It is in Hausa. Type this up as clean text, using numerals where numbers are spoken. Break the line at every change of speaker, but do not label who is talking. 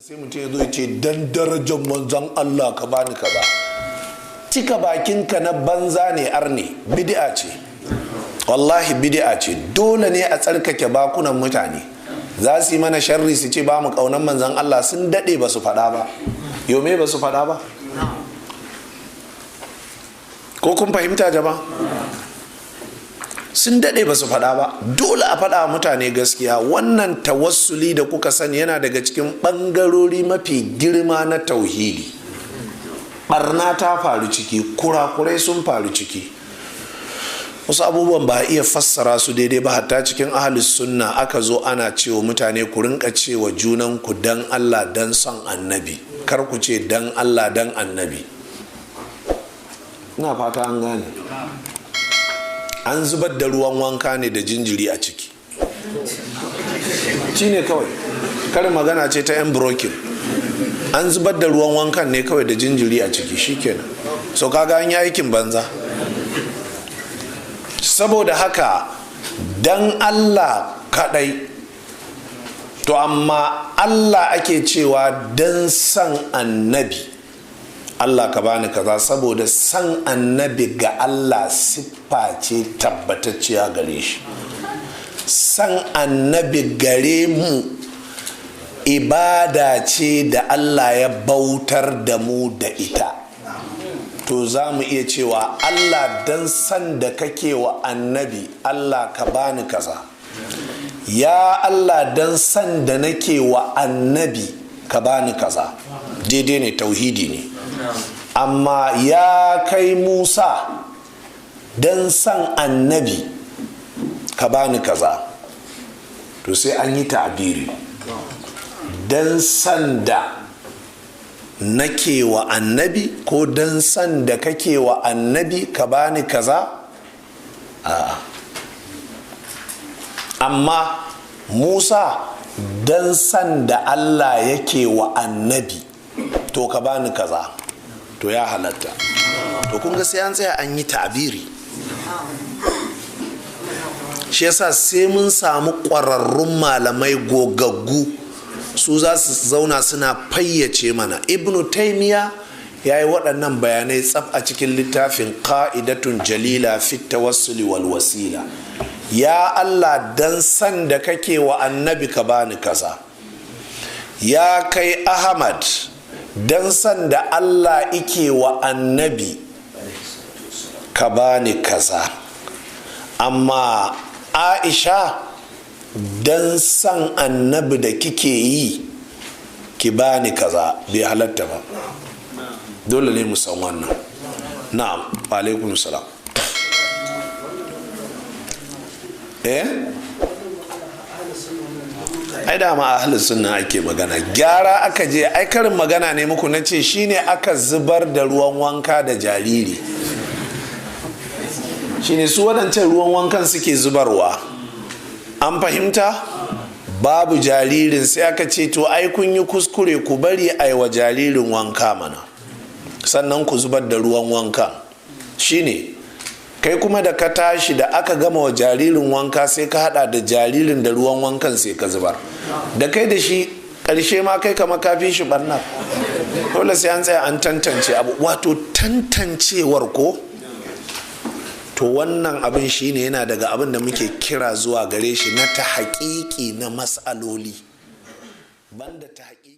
sai mutum ya zo ya ce dan darajar manzon Allah ka bani kaza. Cika bakinka na banza ne arne, bid'a ce. Wallahi bid'a ce. Dole ne a tsarkake bakunan mutane. Za su yi mana sharri su ce ba mu kaunan manzon Allah, sun dade ba su faɗa ba. Yome ba su faɗa ba? Ko kun fahimta jama'a? Sun daɗe ba su faɗa ba. Dole a faɗa mutane gaskiya. Wannan tawassuli da kuka sani yana daga cikin ɓangarori mafi girma na tauhidi. Ɓarna ta faru ciki, kurakurai sun faru ciki. Wasu abubuwan ba a iya fassara su daidai ba, hatta cikin ahlus sunna aka zo ana cewa mutane ku rinka cewa junanku dan Allah dan son annabi, kar ku ce dan Allah dan annabi. Ina fata an gane. An zubar da ruwan wanka ne da jinjiri a ciki, shi ne kawai. Karin magana ce ta yan brokin. An zubar da ruwan wankan ne kawai da jinjiri a ciki, shi kenan. So kaga an yi aikin banza. Saboda haka dan Allah kadai, to amma Allah ake cewa dan san annabi Allah ka bani kaza, saboda san annabi ga Allah siffa ce tabbatacciya gare shi. San annabi gare mu ibada ce da Allah ya bautar da mu da ita. To za mu iya cewa Allah dan san da kake wa annabi Allah ka bani kaza. Ya Allah dan san da nake wa annabi ka bani kaza. Daidai ne, tauhidi ne. Amma ya kai Musa dan san annabi ka bani kaza, to sai an yi ta'abiri. Dan san da nake wa annabi ko dan san da kake wa annabi ka bani kaza. Amma Musa dan san da Allah yake wa annabi to ka bani kaza, to ya halatta. To kun ga sai an tsaya an yi ta'abiri. Shi yasa sai mun samu ƙwararrun malamai gogaggu, su za su zauna suna fayyace mana. Ibnu Taymiya ya yi waɗannan bayanai tsaf a cikin littafin Qa'idatun Jalila fi tawassuli wal wasila. Ya Allah dan san da kake wa annabi ka bani kaza. Ya kai Ahmad dan san da Allah ike wa annabi ka bani kaza. Amma Aisha dan san annabi da kike yi ki bani kaza, bai halatta ba. Dole ne mu san wannan. Na'am, wa alaikum salam. Ai da ma ahlus sunna ake magana. Gyara aka je, ai karin magana ne muku na ce shine aka zubar da ruwan wanka da jariri. Shine su wadancan ruwan wankan suke zubarwa. An fahimta? Babu jaririn, sai aka ce to ai kun yi kuskure, ku bari ai wa jaririn wanka mana, sannan ku zubar da ruwan wanka. Shine kai kuma da ka tashi da aka gama wa jaririn wanka sai ka hada da jaririn da ruwan wankan sai ka zubar. Da kai da shi ƙarshe ma kai kama kafin shi barna. Dole sai an tsaya an tantance abu. Wato tantancewar ko, to wannan abin shine yana daga abin da muke kira zuwa gare shi na ta haƙiƙi na mas'aloli, banda ta haƙiƙi.